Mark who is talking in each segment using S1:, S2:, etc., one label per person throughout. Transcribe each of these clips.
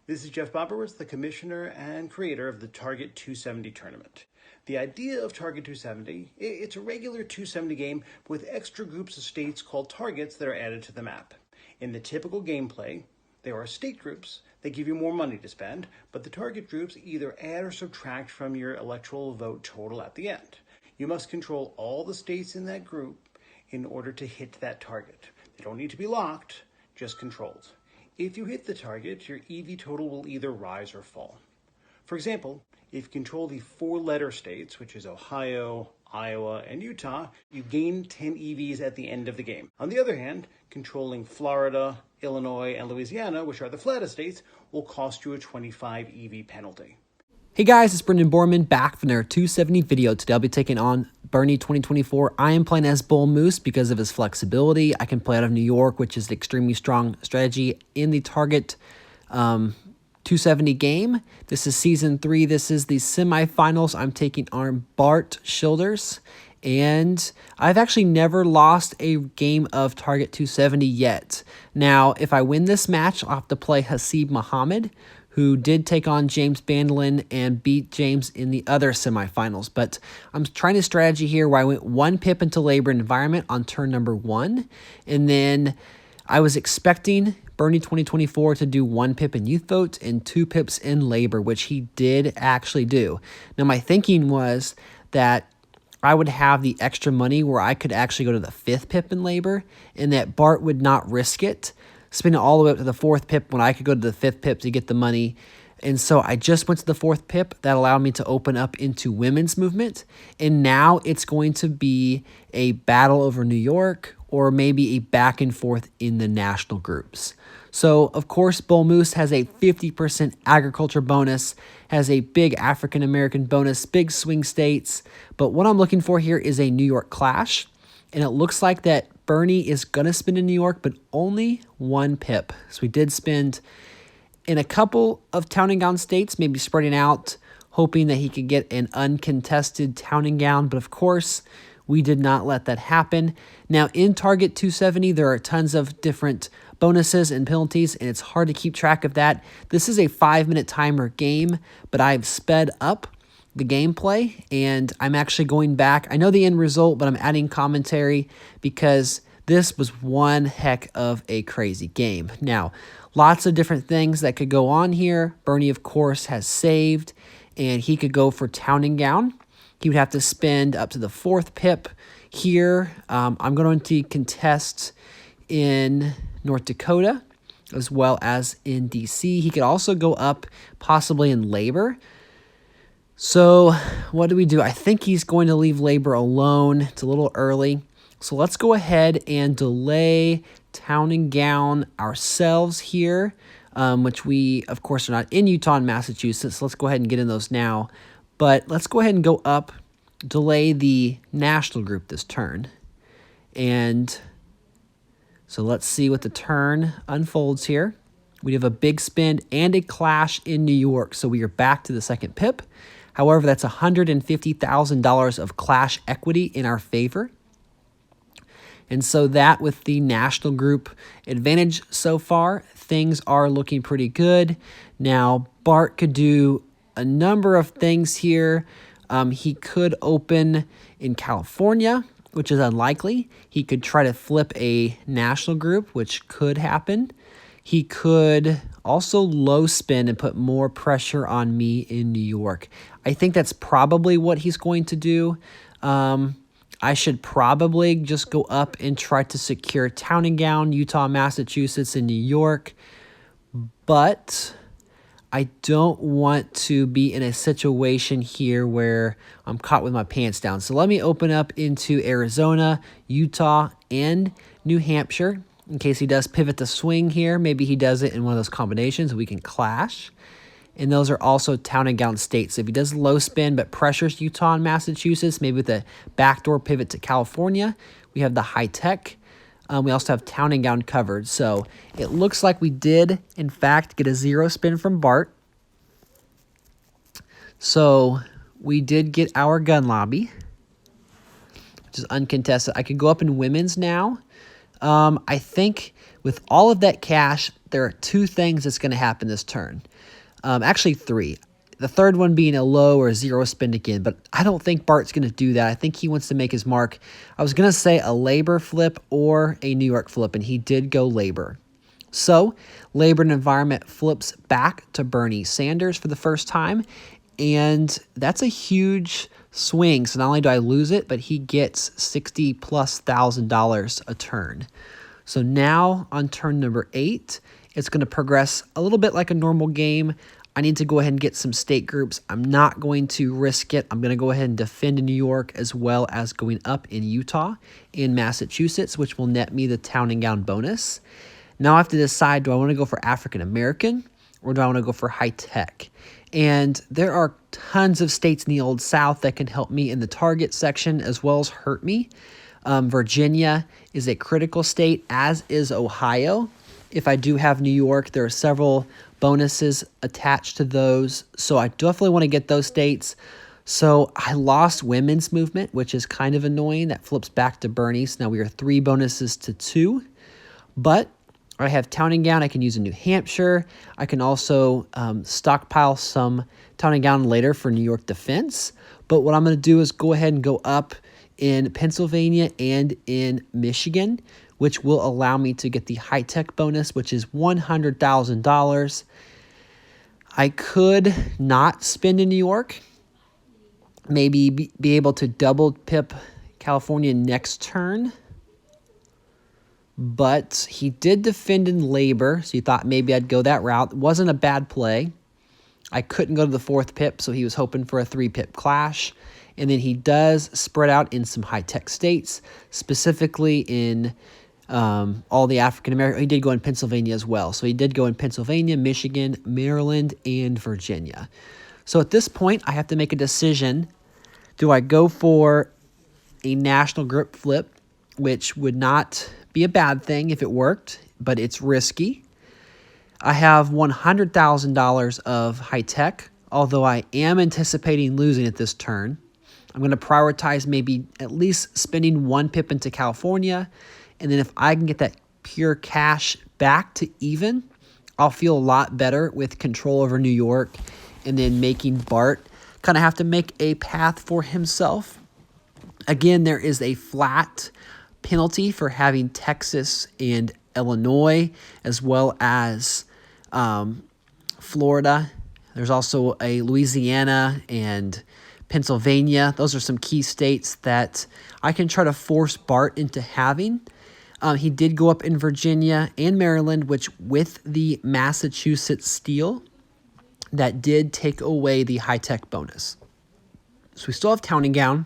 S1: This is Jeff Boberwitz, the commissioner and creator of the Target 270 tournament. The idea of Target 270, it's a regular 270 game with extra groups of states called targets that are added to the map. In the typical gameplay, there are state groups that give you more money to spend, but the target groups either add or subtract from your electoral vote total at the end. You must control all the states in that group in order to hit that target. They don't need to be locked, just controlled. If you hit the target, your EV total will either rise or fall. For example, if you control the 4-letter states, which is Ohio, Iowa, and Utah, you gain 10 EVs at the end of the game. On the other hand, controlling Florida, Illinois, and Louisiana, which are the flattest states, will cost you a 25 EV penalty.
S2: Hey guys, it's Brendan Borman back from their 270 video. Today I'll be taking on Bernie 2024. I am playing as Bull Moose because of his flexibility. I can play out of New York, which is an extremely strong strategy in the Target 270 game. This is Season 3. This is the semifinals. I'm taking on Bart Childers. And I've actually never lost a game of Target 270 yet. Now, if I win this match, I'll have to play Hasib Muhammad, who did take on James Bandlin and beat James in the other semifinals. But I'm trying a strategy here where I went 1 pip into labor environment on turn number 1. And then I was expecting Bernie 2024 to do 1 pip in youth vote and 2 pips in labor, which he did actually do. Now, my thinking was that I would have the extra money where I could actually go to the 5th pip in labor and that Bart would not risk it, spin it all the way up to the 4th pip when I could go to the 5th pip to get the money. And so I just went to the 4th pip. That allowed me to open up into women's movement. And now it's going to be a battle over New York or maybe a back and forth in the national groups. So, of course, Bull Moose has a 50% agriculture bonus, has a big African-American bonus, big swing states. But what I'm looking for here is a New York clash. And it looks like that Bernie is going to spin in New York, but only 1 pip. So we did spend in a couple of town and gown states, maybe spreading out, hoping that he could get an uncontested town and gown. But of course, we did not let that happen. Now, in Target 270, there are tons of different bonuses and penalties, and it's hard to keep track of that. This is a 5-minute timer game, but I've sped up the gameplay, and I'm actually going back. I know the end result, but I'm adding commentary because this was one heck of a crazy game. Now, lots of different things that could go on here. Bernie, of course, has saved, and he could go for town and gown. He would have to spend up to the 4th pip here. I'm going to contest in North Dakota as well as in DC. He could also go up possibly in labor. So what do we do? I think he's going to leave labor alone. It's a little early. So let's go ahead and delay town and gown ourselves here, which we, of course, are not in Utah and Massachusetts. Let's go ahead and get in those now. But let's go ahead and go up, delay the national group this turn. And so let's see what the turn unfolds here. We have a big spin and a clash in New York. So we are back to the 2nd pip. However, that's $150,000 of clash equity in our favor. And so that with the national group advantage so far, things are looking pretty good. Now, Bart could do a number of things here. He could open in California, which is unlikely. He could try to flip a national group, which could happen. He could also low spin and put more pressure on me in New York. I think that's probably what he's going to do. I should probably just go up and try to secure town and gown, Utah, Massachusetts, and New York. But I don't want to be in a situation here where I'm caught with my pants down. So let me open up into Arizona, Utah, and New Hampshire in case he does pivot the swing here. Maybe he does it in one of those combinations. We can clash. And those are also town and gown states. So if he does low spin but pressures Utah and Massachusetts, maybe with a backdoor pivot to California, we have the high tech. We also have town and gown covered. So it looks like we did, in fact, get a 0 spin from Bart. So we did get our gun lobby, which is uncontested. I could go up in women's now. I think with all of that cash, there are two things that's going to happen this turn. Actually, three. The third one being a low or zero spend again, but I don't think Bart's going to do that. I think he wants to make his mark. I was going to say a labor flip or a New York flip, and he did go labor. So, labor and environment flips back to Bernie Sanders for the first time, and that's a huge swing. So not only do I lose it, but he gets $60,000+ a turn. So now on turn number 8, it's going to progress a little bit like a normal game. I need to go ahead and get some state groups. I'm not going to risk it. I'm going to go ahead and defend in New York as well as going up in Utah and Massachusetts, which will net me the town and gown bonus. Now I have to decide, do I want to go for African American or do I want to go for high tech? And there are tons of states in the Old South that can help me in the target section as well as hurt me. Virginia is a critical state, as is Ohio. If I do have New York, there are several bonuses attached to those. So I definitely want to get those states. So I lost women's movement, which is kind of annoying. That flips back to Bernie. So now we are 3 bonuses to 2. But I have town and gown. I can use in New Hampshire. I can also stockpile some town and gown later for New York defense. But what I'm going to do is go ahead and go up in Pennsylvania and in Michigan, which will allow me to get the high-tech bonus, which is $100,000. I could not spend in New York, maybe be able to double pip California next turn. But he did defend in labor, so he thought maybe I'd go that route. It wasn't a bad play. I couldn't go to the 4th pip, so he was hoping for a 3-pip clash. And then he does spread out in some high-tech states, specifically in all the African American. He did go in Pennsylvania as well. So he did go in Pennsylvania, Michigan, Maryland, and Virginia. So at this point, I have to make a decision. Do I go for a national grip flip, which would not be a bad thing if it worked, but it's risky? I have $100,000 of high tech, although I am anticipating losing it this turn. I'm going to prioritize maybe at least spending 1 pip into California, and then if I can get that pure cash back to even, I'll feel a lot better with control over New York, and then making Bart kind of have to make a path for himself. Again, there is a flat penalty for having Texas and Illinois, as well as Florida. There's also a Louisiana and Pennsylvania. Those are some key states that I can try to force Bart into having. He did go up in Virginia and Maryland, which with the Massachusetts steal, that did take away the high-tech bonus. So we still have town and gown.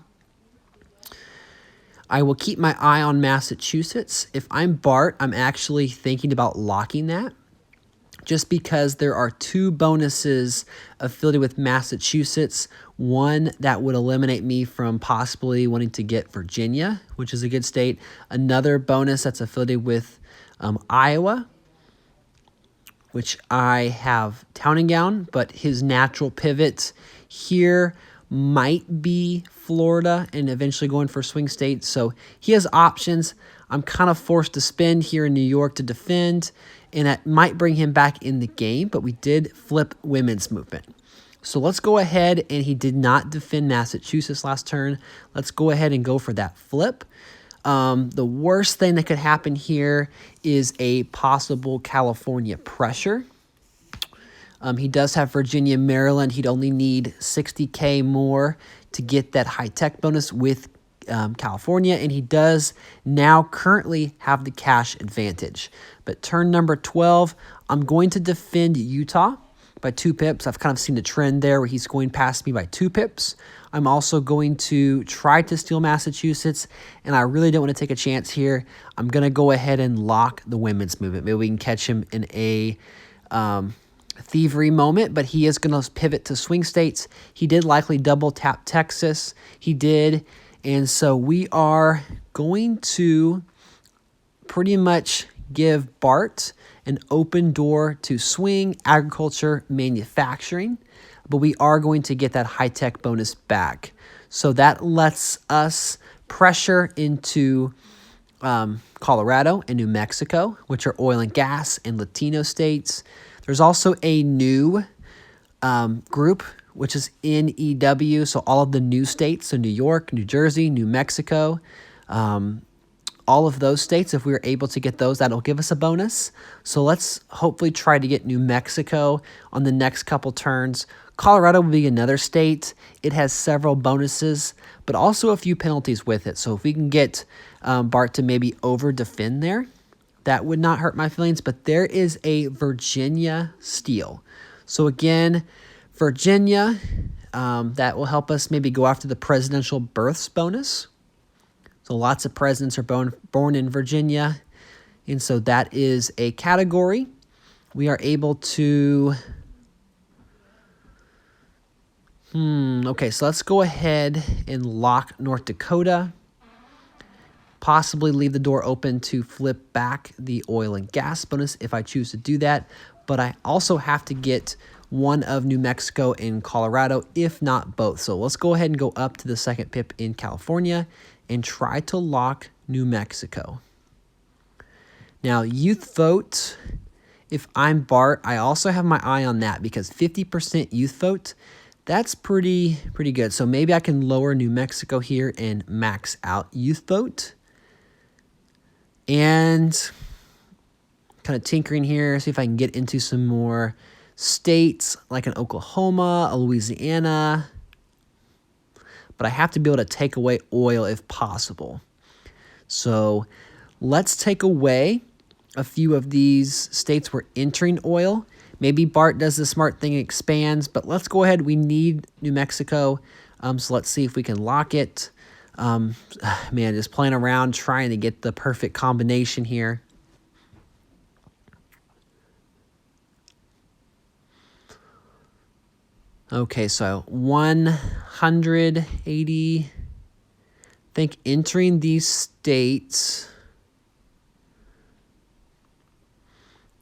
S2: I will keep my eye on Massachusetts. If I'm Bart, I'm actually thinking about locking that, just because there are 2 bonuses affiliated with Massachusetts. One that would eliminate me from possibly wanting to get Virginia, which is a good state. Another bonus that's affiliated with Iowa, which I have town and gown, but his natural pivot here might be Florida and eventually going for swing state. So he has options. I'm kind of forced to spend here in New York to defend, and that might bring him back in the game, but we did flip women's movement. So let's go ahead, and he did not defend Massachusetts last turn. Let's go ahead and go for that flip. The worst thing that could happen here is a possible California pressure. He does have Virginia, Maryland. He'd only need $60K more to get that high-tech bonus with California, and he does now currently have the cash advantage. But turn number 12, I'm going to defend Utah by 2 pips. I've kind of seen a trend there where he's going past me by 2 pips. I'm also going to try to steal Massachusetts, and I really don't want to take a chance here. I'm going to go ahead and lock the women's movement. Maybe we can catch him in a thievery moment, but he is going to pivot to swing states. He did likely double tap Texas. He did. And so we are going to pretty much give Bart an open door to swing, agriculture, manufacturing, but we are going to get that high-tech bonus back. So that lets us pressure into Colorado and New Mexico, which are oil and gas and Latino states. There's also a new group, which is NEW, so all of the new states, so New York, New Jersey, New Mexico, all of those states. If we were able to get those, that'll give us a bonus. So let's hopefully try to get New Mexico on the next couple turns. Colorado will be another state. It has several bonuses, but also a few penalties with it. So if we can get Bart to maybe over-defend there, that would not hurt my feelings. But there is a Virginia steal. So again, Virginia, that will help us maybe go after the presidential births bonus. So lots of presidents are born in Virginia. And so that is a category. We are able to... Okay, so let's go ahead and lock North Dakota. Possibly leave the door open to flip back the oil and gas bonus if I choose to do that. But I also have to get one of New Mexico and Colorado, if not both. So let's go ahead and go up to the second pip in California and try to lock New Mexico. Now, youth vote, if I'm Bart, I also have my eye on that because 50% youth vote, that's pretty good. So maybe I can lower New Mexico here and max out youth vote. And kind of tinkering here, see if I can get into some more states like an Oklahoma, a Louisiana. But I have to be able to take away oil if possible. So let's take away a few of these states we're entering oil. Maybe Bart does the smart thing and expands, but let's go ahead. We need New Mexico, so let's see if we can lock it. Man, just playing around, trying to get the perfect combination here. Okay, so 180, I think entering these states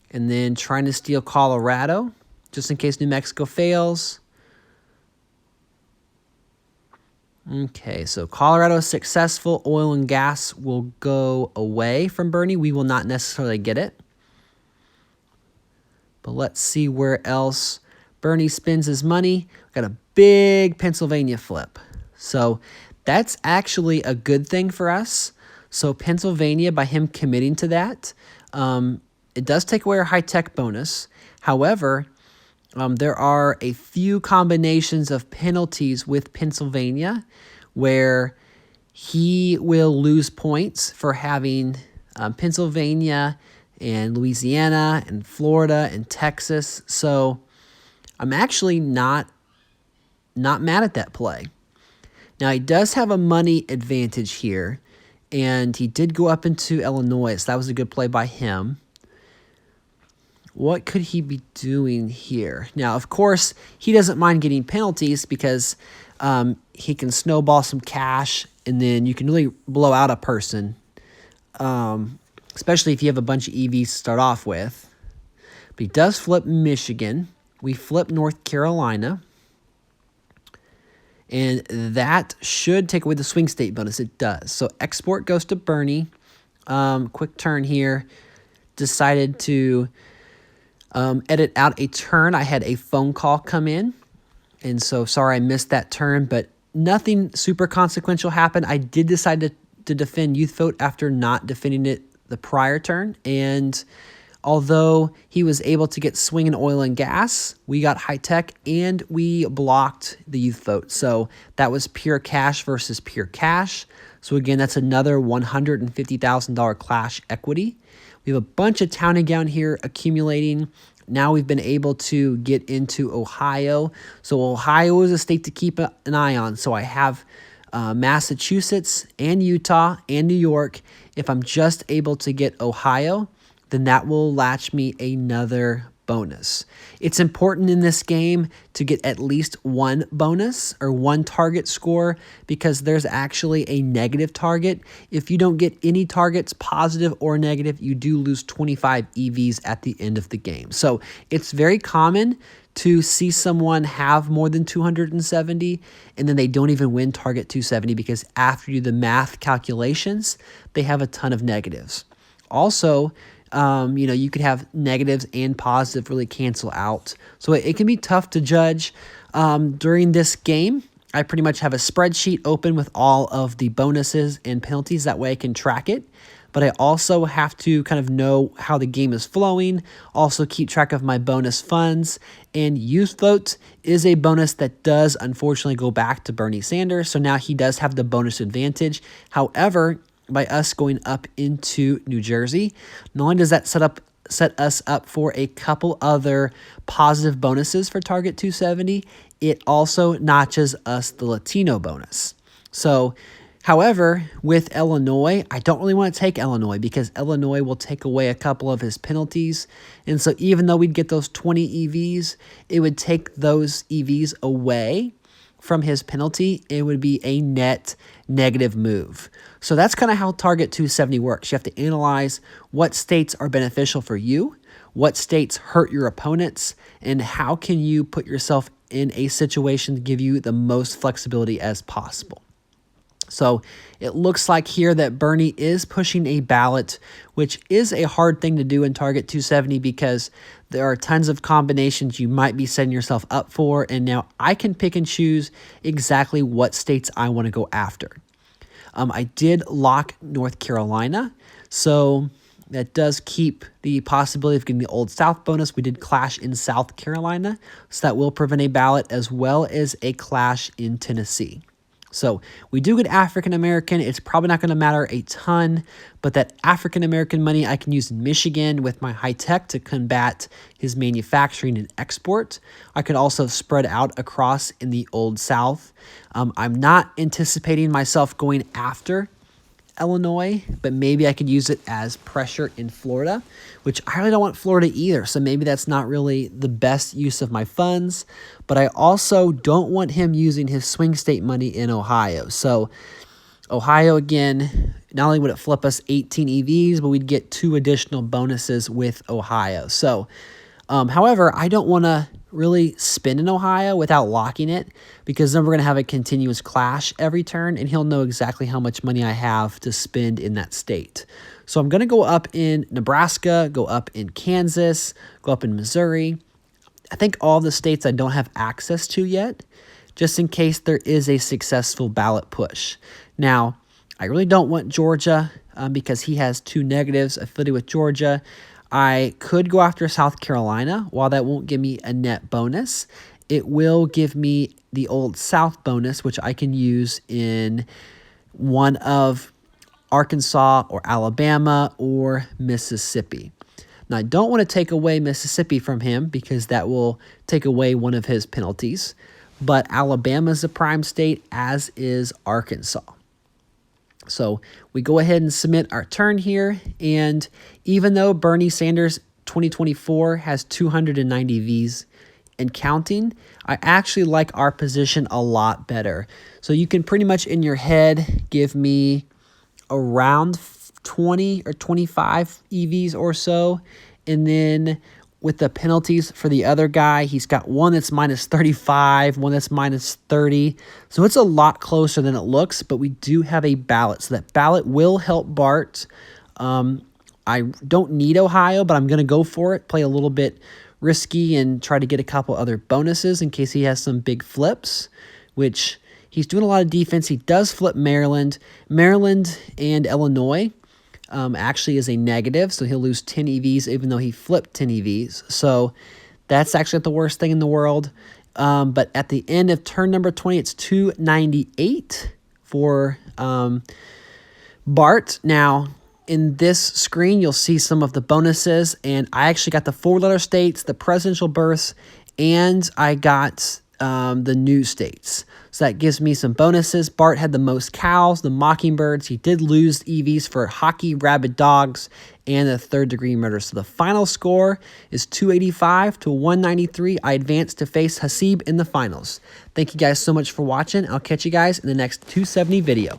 S2: and then trying to steal Colorado just in case New Mexico fails. Okay, so Colorado is successful. Oil and gas will go away from Bernie. We will not necessarily get it. But let's see where else Bernie spends his money. Got a big Pennsylvania flip. So that's actually a good thing for us. So Pennsylvania, by him committing to that, it does take away our high-tech bonus. However, there are a few combinations of penalties with Pennsylvania where he will lose points for having Pennsylvania and Louisiana and Florida and Texas. So I'm actually not mad at that play. Now, he does have a money advantage here, and he did go up into Illinois, so that was a good play by him. What could he be doing here? Now, of course, he doesn't mind getting penalties because he can snowball some cash, and then you can really blow out a person, especially if you have a bunch of EVs to start off with. But he does flip Michigan. We flip North Carolina. And that should take away the swing state bonus. It does. So export goes to Bernie. Quick turn here. Decided to edit out a turn. I had a phone call come in. And so sorry I missed that turn. But nothing super consequential happened. I did decide to defend youth vote after not defending it the prior turn. And although he was able to get swing in oil and gas, we got high tech and we blocked the youth vote. So that was pure cash versus pure cash. So again, that's another $150,000 clash equity. We have a bunch of town and gown here accumulating. Now we've been able to get into Ohio. So Ohio is a state to keep an eye on. So I have Massachusetts and Utah and New York. If I'm just able to get Ohio, then that will latch me another bonus. It's important in this game to get at least one bonus or one target score because there's actually a negative target. If you don't get any targets, positive or negative, you do lose 25 EVs at the end of the game. So it's very common to see someone have more than 270 and then they don't even win target 270 because after you do the math calculations, they have a ton of negatives. Also, you could have negatives and positive really cancel out. So it can be tough to judge. During this game, I pretty much have a spreadsheet open with all of the bonuses and penalties. That way I can track it. But I also have to kind of know how the game is flowing, also keep track of my bonus funds. And youth vote is a bonus that does unfortunately go back to Bernie Sanders. So now he does have the bonus advantage. However, by us going up into New Jersey, not only does that set us up for a couple other positive bonuses for Target 270, it also notches us the Latino bonus. So, however, with Illinois, I don't really want to take Illinois because Illinois will take away a couple of his penalties. And so even though we'd get those 20 EVs, it would take those EVs away from his penalty. It would be a net negative move. So that's kind of how Target 270 works. You have to analyze what states are beneficial for you, what states hurt your opponents, and how can you put yourself in a situation to give you the most flexibility as possible. So it looks like here that Bernie is pushing a ballot, which is a hard thing to do in Target 270 because there are tons of combinations you might be setting yourself up for. And now I can pick and choose exactly what states I want to go after. I did lock North Carolina, so that does keep the possibility of getting the Old South bonus. We did clash in South Carolina, so that will prevent a ballot as well as a clash in Tennessee. So we do get African-American. It's probably not going to matter a ton, but that African-American money I can use in Michigan with my high tech to combat his manufacturing and export. I could also spread out across in the Old South. I'm not anticipating myself going after Illinois, but maybe I could use it as pressure in Florida, which I really don't want Florida either. So maybe that's not really the best use of my funds, but I also don't want him using his swing state money in Ohio. So Ohio, again, not only would it flip us 18 EVs, but we'd get 2 additional bonuses with Ohio. So, however, I don't want to really spin in Ohio without locking it because then we're going to have a continuous clash every turn and he'll know exactly how much money I have to spend in that state. So I'm going to go up in Nebraska, go up in Kansas, go up in Missouri. I think all the states I don't have access to yet, just in case there is a successful ballot push. Now, I really don't want Georgia because he has 2 negatives affiliated with Georgia. I could go after South Carolina. While that won't give me a net bonus, it will give me the Old South bonus, which I can use in one of Arkansas or Alabama or Mississippi. Now, I don't want to take away Mississippi from him because that will take away one of his penalties, but Alabama is a prime state, as is Arkansas. So we go ahead and submit our turn here, and even though Bernie Sanders 2024 has 290 Vs and counting, I actually like our position a lot better. So you can pretty much in your head give me around 20 or 25 EVs or so, and then with the penalties for the other guy, he's got one that's minus 35, one that's minus 30. So it's a lot closer than it looks, but we do have a ballot. So that ballot will help Bart. I don't need Ohio, but I'm going to go for it, play a little bit risky and try to get a couple other bonuses in case he has some big flips, which he's doing a lot of defense. He does flip Maryland. Maryland and Illinois actually is a negative, so he'll lose 10 EVs even though he flipped 10 EVs. So that's actually not the worst thing in the world. But at the end of turn number 20, it's 298 for Bart. Now, in this screen, you'll see some of the bonuses, and I actually got the 4-letter states, the presidential births, and I got the new states. So that gives me some bonuses. Bart had the most cows, the mockingbirds. He did lose EVs for hockey, rabid dogs, and the 3rd-degree murder. So the final score is 285 to 193. I advanced to face Hasib in the finals. Thank you guys so much for watching. I'll catch you guys in the next 270 video.